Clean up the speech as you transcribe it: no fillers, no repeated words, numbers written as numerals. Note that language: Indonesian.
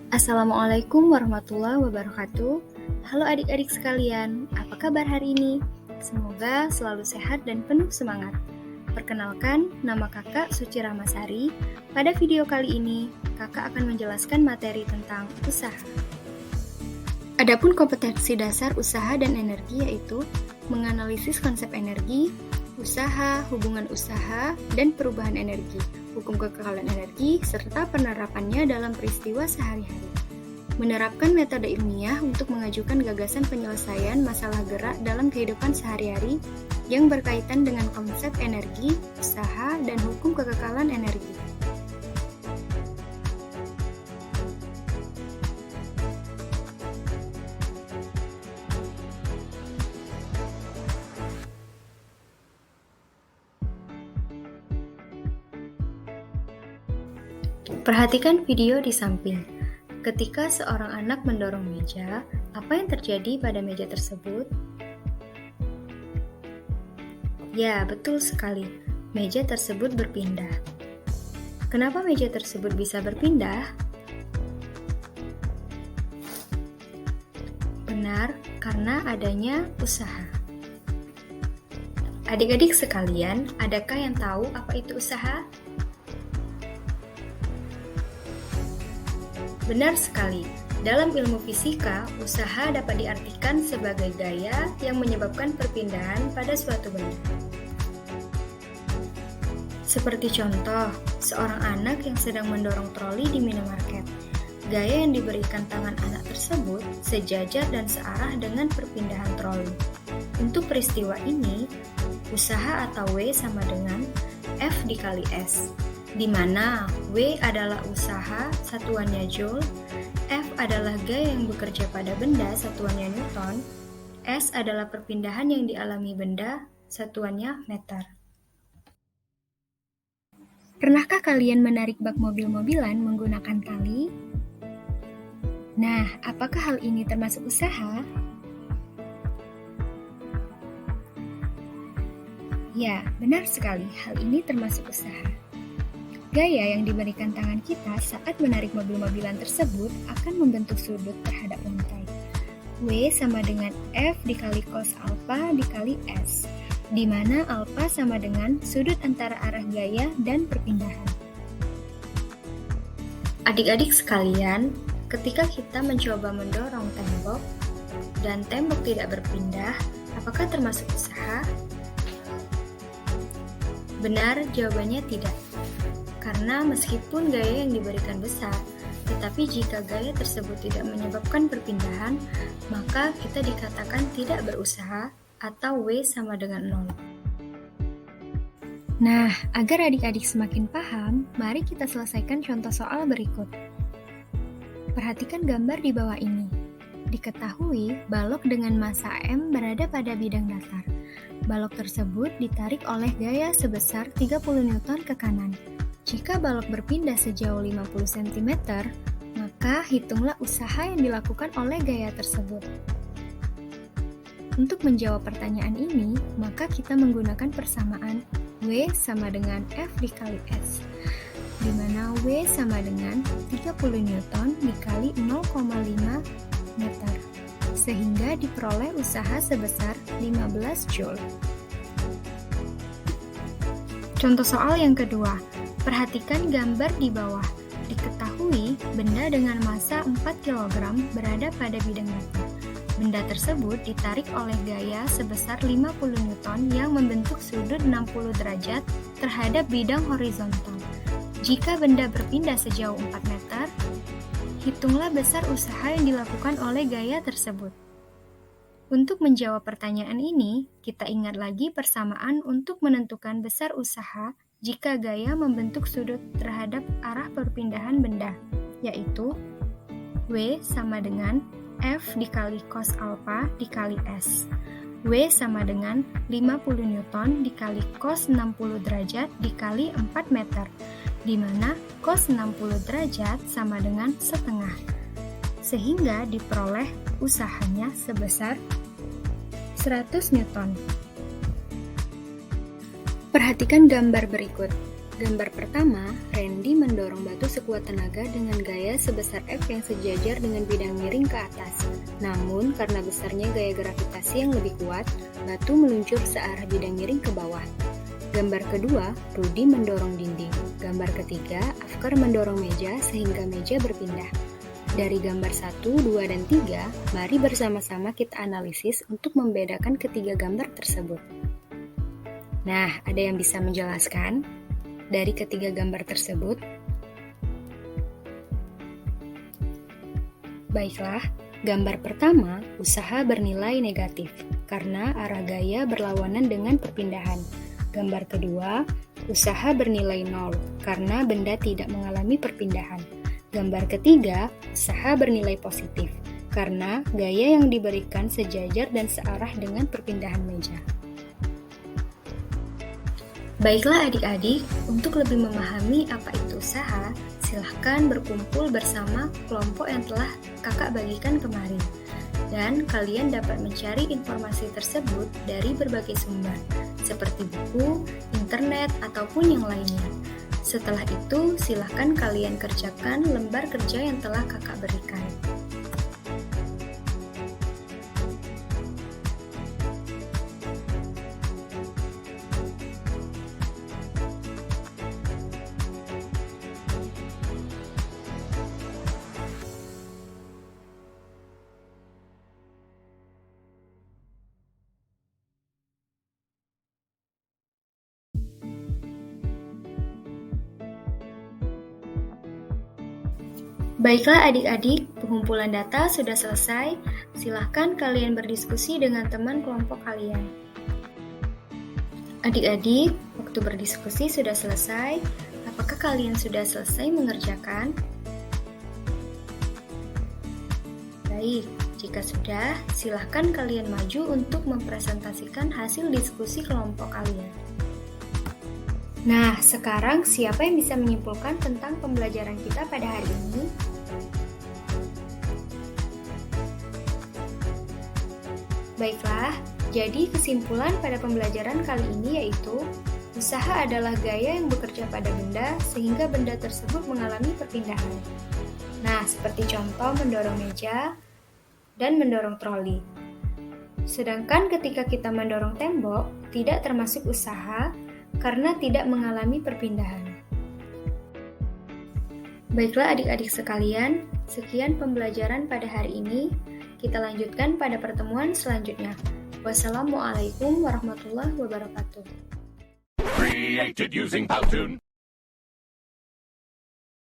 Assalamualaikum warahmatullahi wabarakatuh. Halo adik-adik sekalian, apa kabar hari ini? Semoga selalu sehat dan penuh semangat. Perkenalkan, nama kakak Suci Ramasari. Pada video kali ini, kakak akan menjelaskan materi tentang usaha. Adapun kompetensi dasar usaha dan energi yaitu menganalisis konsep energi, usaha, hubungan usaha, dan perubahan energi, hukum kekekalan energi, serta penerapannya dalam peristiwa sehari-hari. Menerapkan metode ilmiah untuk mengajukan gagasan penyelesaian masalah gerak dalam kehidupan sehari-hari yang berkaitan dengan konsep energi, usaha, dan hukum kekekalan energi. Perhatikan video di samping. Ketika seorang anak mendorong meja, apa yang terjadi pada meja tersebut? Ya, betul sekali. Meja tersebut berpindah. Kenapa meja tersebut bisa berpindah? Benar, karena adanya usaha. Adik-adik sekalian, adakah yang tahu apa itu usaha? Benar sekali, dalam ilmu fisika, usaha dapat diartikan sebagai gaya yang menyebabkan perpindahan pada suatu benda. Seperti contoh, seorang anak yang sedang mendorong troli di minimarket. Gaya yang diberikan tangan anak tersebut sejajar dan searah dengan perpindahan troli. Untuk peristiwa ini, usaha atau W sama dengan F dikali S, di mana W adalah usaha, satuannya Joule, F adalah gaya yang bekerja pada benda, satuannya Newton, S adalah perpindahan yang dialami benda, satuannya meter. Pernahkah kalian menarik bak mobil-mobilan menggunakan tali? Nah, apakah hal ini termasuk usaha? Ya, benar sekali, hal ini termasuk usaha. Gaya yang diberikan tangan kita saat menarik mobil-mobilan tersebut akan membentuk sudut terhadap lantai. W sama dengan F dikali cos alpha dikali S, di mana alpha sama dengan sudut antara arah gaya dan perpindahan. Adik-adik sekalian, ketika kita mencoba mendorong tembok dan tembok tidak berpindah, apakah termasuk usaha? Benar, jawabannya tidak. Karena meskipun gaya yang diberikan besar, tetapi jika gaya tersebut tidak menyebabkan perpindahan, maka kita dikatakan tidak berusaha atau W sama dengan 0. Nah, agar adik-adik semakin paham, mari kita selesaikan contoh soal berikut. Perhatikan gambar di bawah ini. Diketahui balok dengan massa M berada pada bidang datar. Balok tersebut ditarik oleh gaya sebesar 30 Newton ke kanan. Jika balok berpindah sejauh 50 cm, maka hitunglah usaha yang dilakukan oleh gaya tersebut. Untuk menjawab pertanyaan ini, maka kita menggunakan persamaan W sama dengan F dikali S, di mana W sama dengan 30 Newton dikali 0,5 meter, sehingga diperoleh usaha sebesar 15 Joule. Contoh soal yang kedua. Perhatikan gambar di bawah. Diketahui benda dengan massa 4 kg berada pada bidang datar. Benda tersebut ditarik oleh gaya sebesar 50 Newton yang membentuk sudut 60 derajat terhadap bidang horizontal. Jika benda berpindah sejauh 4 meter, hitunglah besar usaha yang dilakukan oleh gaya tersebut. Untuk menjawab pertanyaan ini, kita ingat lagi persamaan untuk menentukan besar usaha jika gaya membentuk sudut terhadap arah perpindahan benda, yaitu W sama dengan F dikali cos alpha dikali S. W sama dengan 50 Newton dikali cos 60 derajat dikali 4 meter, di mana cos 60 derajat sama dengan setengah, sehingga diperoleh usahanya sebesar 100 Newton. Perhatikan gambar berikut. Gambar pertama, Randy mendorong batu sekuat tenaga dengan gaya sebesar F yang sejajar dengan bidang miring ke atas. Namun, karena besarnya gaya gravitasi yang lebih kuat, batu meluncur searah bidang miring ke bawah. Gambar kedua, Rudy mendorong dinding. Gambar ketiga, Afkar mendorong meja sehingga meja berpindah. Dari gambar 1, 2, dan 3, mari bersama-sama kita analisis untuk membedakan ketiga gambar tersebut. Nah, ada yang bisa menjelaskan dari ketiga gambar tersebut? Baiklah, gambar pertama, usaha bernilai negatif karena arah gaya berlawanan dengan perpindahan. Gambar kedua, usaha bernilai 0 karena benda tidak mengalami perpindahan. Gambar ketiga, usaha bernilai positif karena gaya yang diberikan sejajar dan searah dengan perpindahan meja. Baiklah adik-adik, untuk lebih memahami apa itu usaha, silahkan berkumpul bersama kelompok yang telah kakak bagikan kemarin. Dan kalian dapat mencari informasi tersebut dari berbagai sumber, seperti buku, internet, ataupun yang lainnya. Setelah itu, silahkan kalian kerjakan lembar kerja yang telah kakak berikan. Baiklah adik-adik, pengumpulan data sudah selesai. Silahkan kalian berdiskusi dengan teman kelompok kalian. Adik-adik, waktu berdiskusi sudah selesai. Apakah kalian sudah selesai mengerjakan? Baik, jika sudah, silahkan kalian maju untuk mempresentasikan hasil diskusi kelompok kalian. Nah, sekarang siapa yang bisa menyimpulkan tentang pembelajaran kita pada hari ini? Baiklah, jadi kesimpulan pada pembelajaran kali ini yaitu usaha adalah gaya yang bekerja pada benda sehingga benda tersebut mengalami perpindahan. Nah, seperti contoh mendorong meja dan mendorong troli. Sedangkan ketika kita mendorong tembok, tidak termasuk usaha karena tidak mengalami perpindahan. Baiklah adik-adik sekalian, sekian pembelajaran pada hari ini. Kita lanjutkan pada pertemuan selanjutnya. Wassalamualaikum warahmatullahi wabarakatuh. Created using Powtoon.